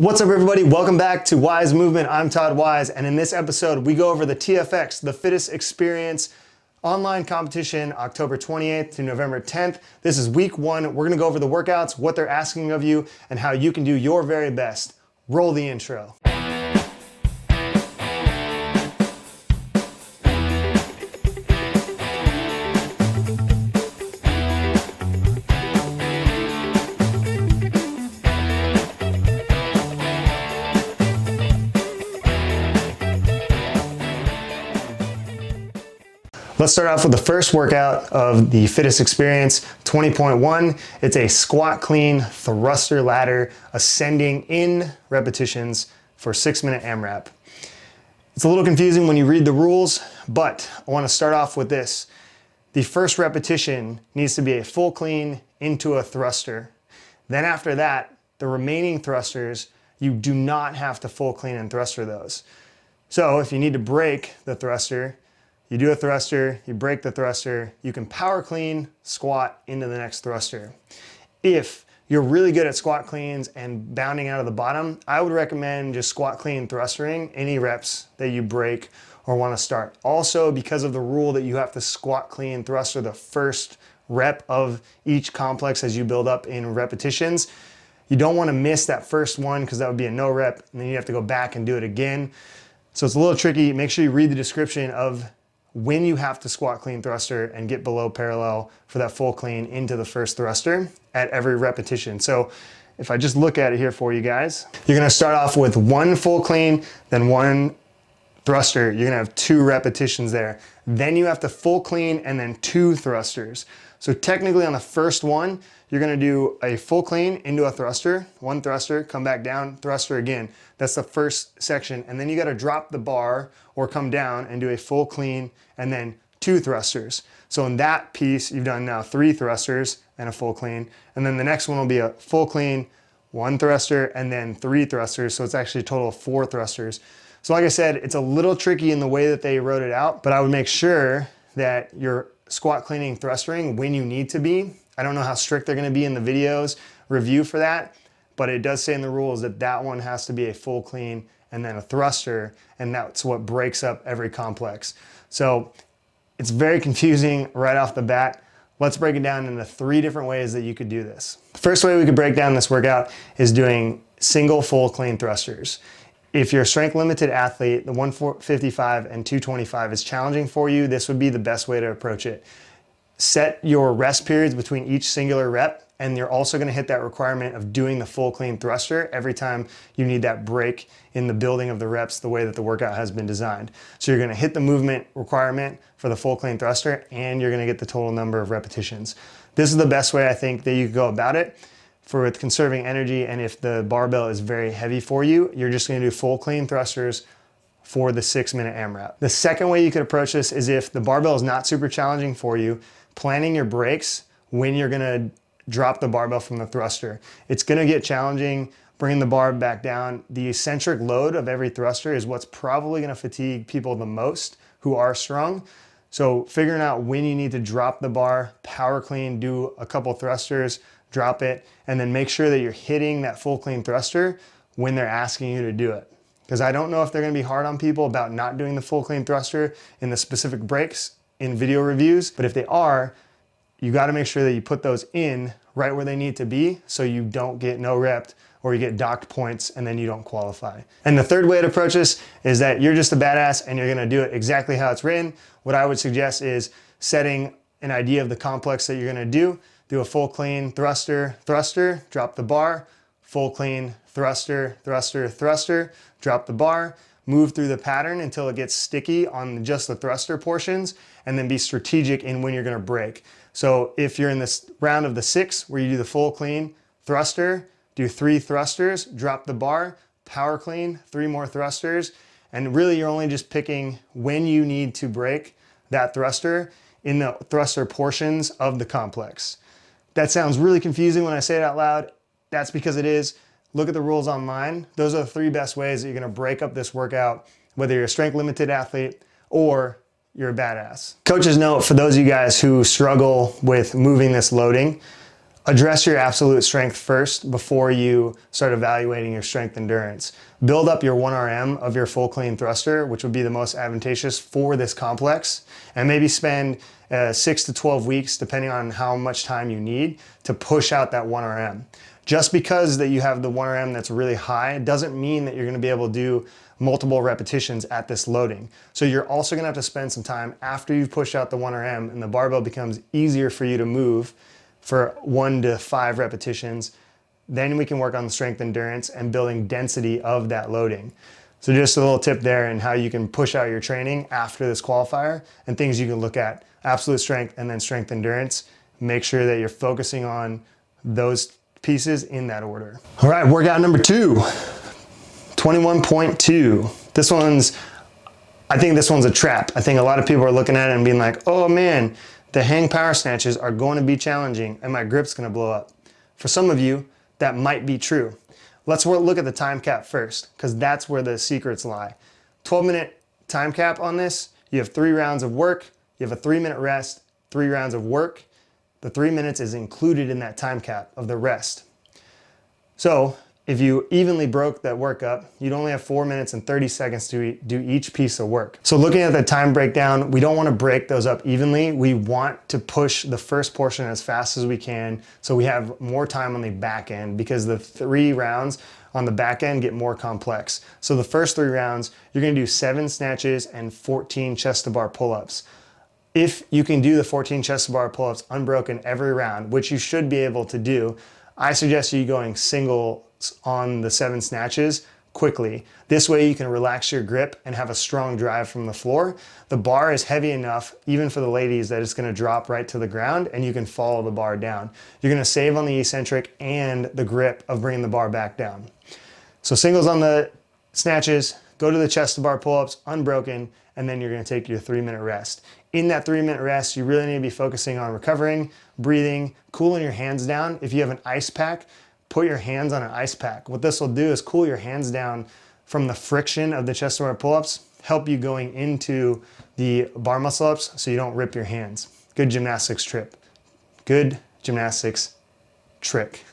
What's up everybody? Welcome back to Wise Movement. I'm Todd Wise, and in this episode we go over the TFX, the Fittest Experience online competition, October 28th to November 10th. This is week one. We're gonna go over the workouts, what they're asking of you, and how you can do your very best. Roll the intro. Let's start off with the first workout of the Fittest Experience 20.1. It's a squat clean thruster ladder ascending in repetitions for 6-minute AMRAP. It's a little confusing when you read the rules, but I want to start off with this. The first repetition needs to be a full clean into a thruster. Then after that, the remaining thrusters, you do not have to full clean and thruster those. So if you need to break the thruster, you do a thruster, you break the thruster, you can power clean, squat into the next thruster. If you're really good at squat cleans and bounding out of the bottom, I would recommend just squat clean thrustering any reps that you break or want to start. Also, because of the rule that you have to squat clean thruster the first rep of each complex as you build up in repetitions, you don't want to miss that first one because that would be a no rep, and then you have to go back and do it again. So it's a little tricky. Make sure you read the description of when you have to squat clean thruster and get below parallel for that full clean into the first thruster at every repetition. So if I just look at it here for you guys, you're gonna start off with one full clean, then one thruster. You're gonna have 2 repetitions there. Then you have to full clean and then 2 thrusters. So technically on the first one, you're gonna do a full clean into a thruster, 1 thruster, come back down, thruster again. That's the first section. And then you gotta drop the bar or come down and do a full clean and then 2 thrusters. So in that piece, you've done now 3 thrusters and a full clean. And then the next one will be a full clean, 1 thruster, and then 3 thrusters. So it's actually a total of 4 thrusters. So like I said, it's a little tricky in the way that they wrote it out, but I would make sure that you're squat cleaning thrustering when you need to be. I don't know how strict they're gonna be in the videos review for that, but it does say in the rules that that one has to be a full clean and then a thruster, and that's what breaks up every complex. So it's very confusing right off the bat. Let's break it down into 3 different ways that you could do this. The first way we could break down this workout is doing single full clean thrusters. If you're a strength limited athlete, the 155 and 225 is challenging for you, this would be the best way to approach it. Set your rest periods between each singular rep, and you're also gonna hit that requirement of doing the full clean thruster every time you need that break in the building of the reps the way that the workout has been designed. So you're gonna hit the movement requirement for the full clean thruster, and you're gonna get the total number of repetitions. This is the best way I think that you could go about it for with conserving energy, and if the barbell is very heavy for you, you're just gonna do full clean thrusters for the 6-minute AMRAP. The second way you could approach this is if the barbell is not super challenging for you, planning your breaks when you're gonna drop the barbell from the thruster. It's gonna get challenging bringing the bar back down. The eccentric load of every thruster is what's probably gonna fatigue people the most who are strong. So figuring out when you need to drop the bar, power clean, do a couple thrusters, drop it, and then make sure that you're hitting that full clean thruster when they're asking you to do it. Because I don't know if they're gonna be hard on people about not doing the full clean thruster in the specific breaks in video reviews, but if they are, you gotta make sure that you put those in right where they need to be so you don't get no repped or you get docked points and then you don't qualify. And the third way to approach this is that you're just a badass and you're gonna do it exactly how it's written. What I would suggest is setting an idea of the complex that you're gonna do a full clean thruster, thruster, drop the bar, full clean thruster, thruster, thruster, drop the bar, move through the pattern until it gets sticky on just the thruster portions, and then be strategic in when you're gonna break. So if you're in this round of the 6 where you do the full clean thruster, do 3 thrusters, drop the bar, power clean, 3 more thrusters, and really you're only just picking when you need to break that thruster in the thruster portions of the complex. That sounds really confusing when I say it out loud. That's because it is. Look at the rules online. Those are the 3 best ways that you're gonna break up this workout, whether you're a strength limited athlete or you're a badass. Coach's note for those of you guys who struggle with moving this loading, Address your absolute strength first before you start evaluating your strength endurance. Build up your 1RM of your full clean thruster, which would be the most advantageous for this complex, and maybe spend 6 to 12 weeks, depending on how much time you need, to push out that 1RM. Just because that you have the 1RM that's really high doesn't mean that you're gonna be able to do multiple repetitions at this loading. So you're also gonna have to spend some time after you've pushed out the 1RM and the barbell becomes easier for you to move for 1 to 5 repetitions. Then we can work on the strength endurance and building density of that loading. So just a little tip there and how you can push out your training after this qualifier and things you can look at: absolute strength and then strength endurance. Make sure that you're focusing on those pieces in that order. All right, workout number 2, 21.2. I think this one's a trap. I think a lot of people are looking at it and being like, oh man, the hang power snatches are going to be challenging and my grip's going to blow up. For some of you, that might be true. Let's look at the time cap first, because that's where the secrets lie. 12-minute time cap on this. You have 3 rounds of work. You have a 3-minute rest, 3 rounds of work. The 3 minutes is included in that time cap of the rest. So if you evenly broke that work up, you'd only have 4 minutes and 30 seconds to do each piece of work. So looking at the time breakdown, we don't want to break those up evenly. We want to push the first portion as fast as we can so we have more time on the back end, because the 3 rounds on the back end get more complex. So the first 3 rounds, you're going to do 7 snatches and 14 chest to bar pull-ups. If you can do the 14 chest to bar pull-ups unbroken every round, which you should be able to do, I suggest you going single on the 7 snatches quickly. This way you can relax your grip and have a strong drive from the floor. The bar is heavy enough, even for the ladies, that it's gonna drop right to the ground and you can follow the bar down. You're gonna save on the eccentric and the grip of bringing the bar back down. So singles on the snatches, go to the chest to bar pull-ups unbroken, and then you're gonna take your 3-minute rest. In that 3-minute rest, you really need to be focusing on recovering, breathing, cooling your hands down. If you have an ice pack, put your hands on an ice pack. What this will do is cool your hands down from the friction of the chest to bar pull-ups, help you going into the bar muscle ups so you don't rip your hands. Good gymnastics trip. Good gymnastics trick.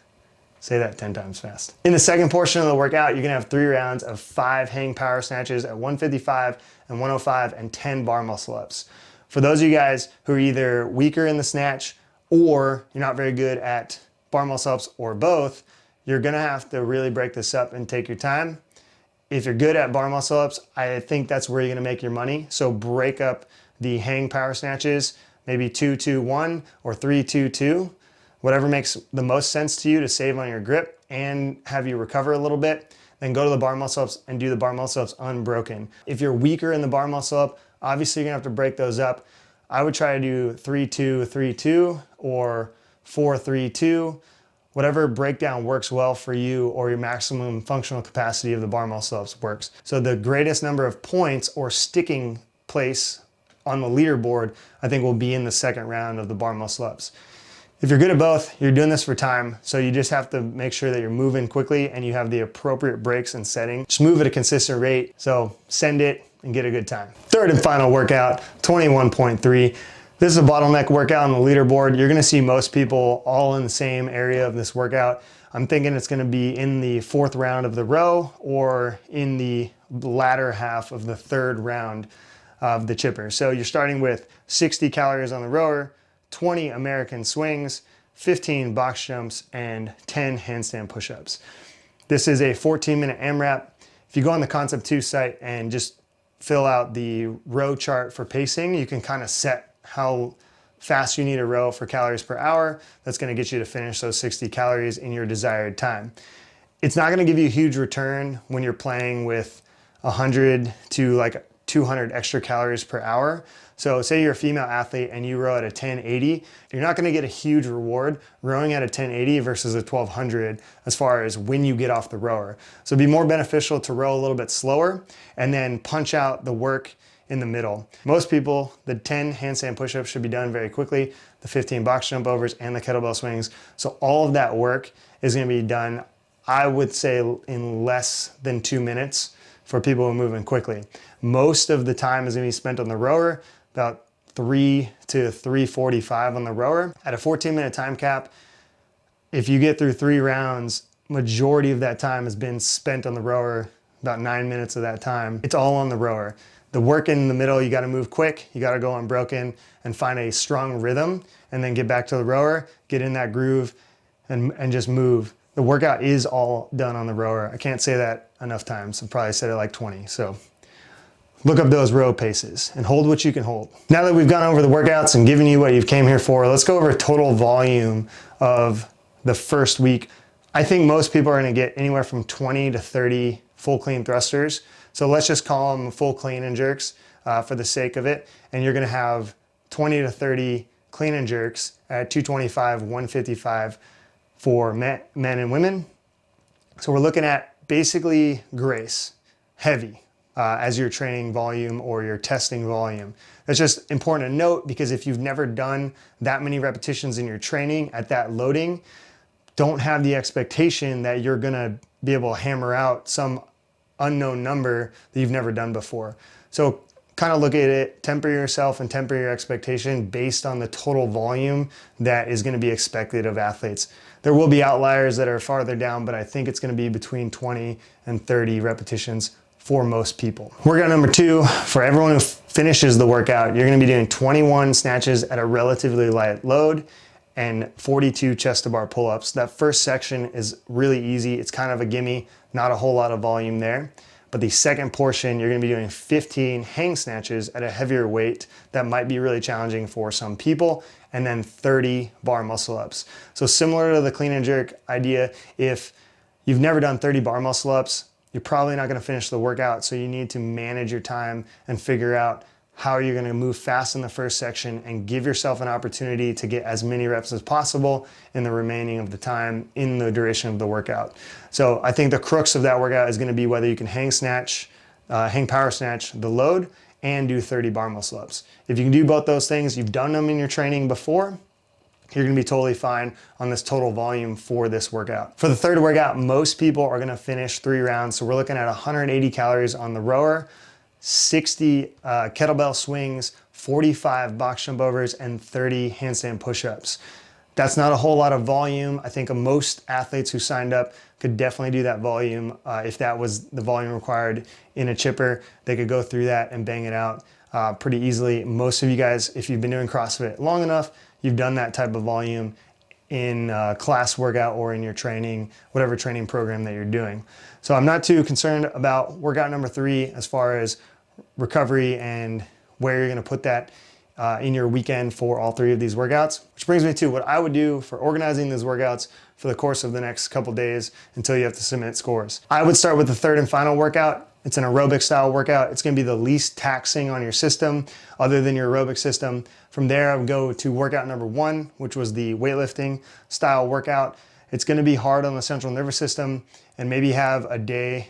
Say that 10 times fast. In the second portion of the workout, you're gonna have 3 rounds of 5 hang power snatches at 155 and 105 and 10 bar muscle ups. For those of you guys who are either weaker in the snatch or you're not very good at bar muscle ups or both, you're gonna have to really break this up and take your time. If you're good at bar muscle ups, I think that's where you're gonna make your money. So break up the hang power snatches, maybe 2-2-1 or 3-2-2, whatever makes the most sense to you to save on your grip and have you recover a little bit. Then go to the bar muscle ups and do the bar muscle ups unbroken. If you're weaker in the bar muscle up, obviously you're gonna have to break those up. I would try to do 3-2-3-2 or 4-3-2, whatever breakdown works well for you or your maximum functional capacity of the bar muscle ups works. So the greatest number of points or sticking place on the leaderboard, I think, will be in the second round of the bar muscle ups. If you're good at both, you're doing this for time, so you just have to make sure that you're moving quickly and you have the appropriate breaks and setting. Just move at a consistent rate, so send it and get a good time. Third and final workout, 21.3. This is a bottleneck workout on the leaderboard. You're gonna see most people all in the same area of this workout. I'm thinking it's gonna be in the 4th round of the row or in the latter half of the 3rd round of the chipper. So you're starting with 60 calories on the rower, 20 American swings, 15 box jumps, and 10 handstand push ups. This is a 14-minute AMRAP. If you go on the Concept 2 site and just fill out the row chart for pacing, you can kind of set how fast you need to row for calories per hour. That's going to get you to finish those 60 calories in your desired time. It's not going to give you a huge return when you're playing with 100 to like 200 extra calories per hour. So say you're a female athlete and you row at a 1080, you're not gonna get a huge reward rowing at a 1080 versus a 1200 as far as when you get off the rower. So it'd be more beneficial to row a little bit slower and then punch out the work in the middle. Most people, the 10 handstand push-ups should be done very quickly, the 15 box jump overs and the kettlebell swings. So all of that work is gonna be done, I would say, in less than 2 minutes for people who are moving quickly. Most of the time is gonna be spent on the rower, about 3 to 3:45 on the rower. At a 14-minute time cap, if you get through 3 rounds, majority of that time has been spent on the rower, about 9 minutes of that time. It's all on the rower. The work in the middle, you gotta move quick, you gotta go unbroken and find a strong rhythm and then get back to the rower, get in that groove and just move. The workout is all done on the rower. I can't say that enough times. I've probably said it like 20. So look up those row paces and hold what you can hold. Now that we've gone over the workouts and given you what you've came here for, let's go over total volume of the first week. I think most people are gonna get anywhere from 20 to 30 full clean thrusters. So let's just call them full clean and jerks for the sake of it. And you're gonna have 20 to 30 clean and jerks at 225, 155 for men and women. So we're looking at basically grace, heavy, as your training volume or your testing volume. That's just important to note because if you've never done that many repetitions in your training at that loading, don't have the expectation that you're gonna be able to hammer out some unknown number that you've never done before. So kind of look at it, temper yourself and temper your expectation based on the total volume that is gonna be expected of athletes. There will be outliers that are farther down, but I think it's gonna be between 20 and 30 repetitions for most people. Workout number 2, for everyone who finishes the workout, you're gonna be doing 21 snatches at a relatively light load and 42 chest to bar pull-ups. That first section is really easy. It's kind of a gimme, not a whole lot of volume there. But the second portion, you're gonna be doing 15 hang snatches at a heavier weight that might be really challenging for some people, and then 30 bar muscle ups. So similar to the clean and jerk idea, if you've never done 30 bar muscle ups, you're probably not gonna finish the workout, so you need to manage your time and figure out how you're gonna move fast in the first section and give yourself an opportunity to get as many reps as possible in the remaining of the time in the duration of the workout. So I think the crux of that workout is gonna be whether you can hang power snatch the load and do 30 bar muscle ups. If you can do both those things, you've done them in your training before, you're gonna be totally fine on this total volume for this workout. For the third workout, most people are gonna finish 3 rounds. So we're looking at 180 calories on the rower, 60 kettlebell swings, 45 box jump overs, and 30 handstand push ups. That's not a whole lot of volume. I think most athletes who signed up could definitely do that volume. If that was the volume required in a chipper, they could go through that and bang it out pretty easily. Most of you guys, if you've been doing CrossFit long enough, you've done that type of volume in class workout or in your training, whatever training program that you're doing. So I'm not too concerned about workout number 3 as far as recovery and where you're gonna put that in your weekend for all 3 of these workouts. Which brings me to what I would do for organizing these workouts for the course of the next couple days until you have to submit scores. I would start with the third and final workout. It's an aerobic style workout. It's gonna be the least taxing on your system other than your aerobic system. From there, I would go to workout number 1, which was the weightlifting style workout. It's gonna be hard on the central nervous system and maybe have a day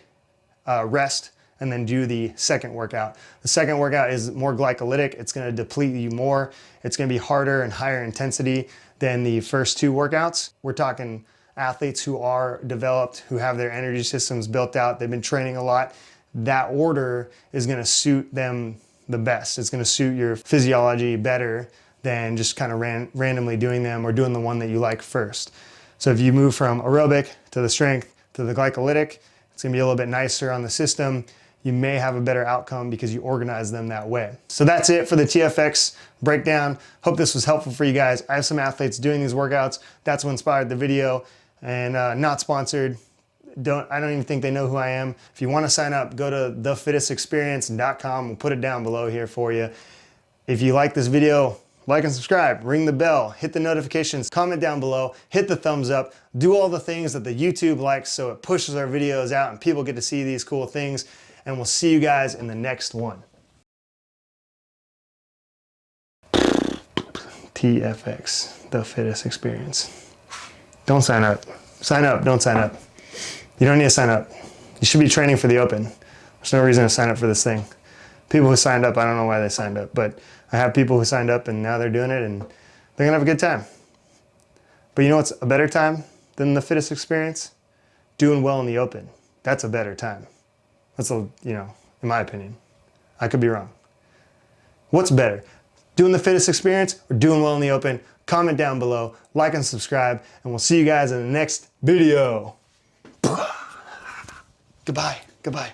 rest and then do the second workout. The second workout is more glycolytic. It's gonna deplete you more. It's gonna be harder and higher intensity than the first 2 workouts. We're talking athletes who are developed, who have their energy systems built out. They've been training a lot. That order is gonna suit them the best. It's gonna suit your physiology better than just kind of randomly doing them or doing the one that you like first. So if you move from aerobic to the strength to the glycolytic, it's gonna be a little bit nicer on the system. You may have a better outcome because you organize them that way. So that's it for the TFX breakdown. Hope this was helpful for you guys. I have some athletes doing these workouts. That's what inspired the video, and not sponsored. I don't even think they know who I am. If you want to sign up, go to thefittestexperience.com. We'll put it down below here for you. If you like this video, like and subscribe, ring the bell, hit the notifications, comment down below, hit the thumbs up, do all the things that the YouTube likes so it pushes our videos out and people get to see these cool things. And we'll see you guys in the next one. TFX, the fittest experience. Don't sign up. Sign up, don't sign up. You don't need to sign up. You should be training for the open. There's no reason to sign up for this thing. People who signed up, I don't know why they signed up, but I have people who signed up and now they're doing it and they're gonna have a good time. But you know what's a better time than the fittest experience? Doing well in the open. That's a better time. That's in my opinion. I could be wrong. What's better? Doing the fittest experience or doing well in the open comment down below, like and subscribe, and we'll see you guys in the next video. Goodbye.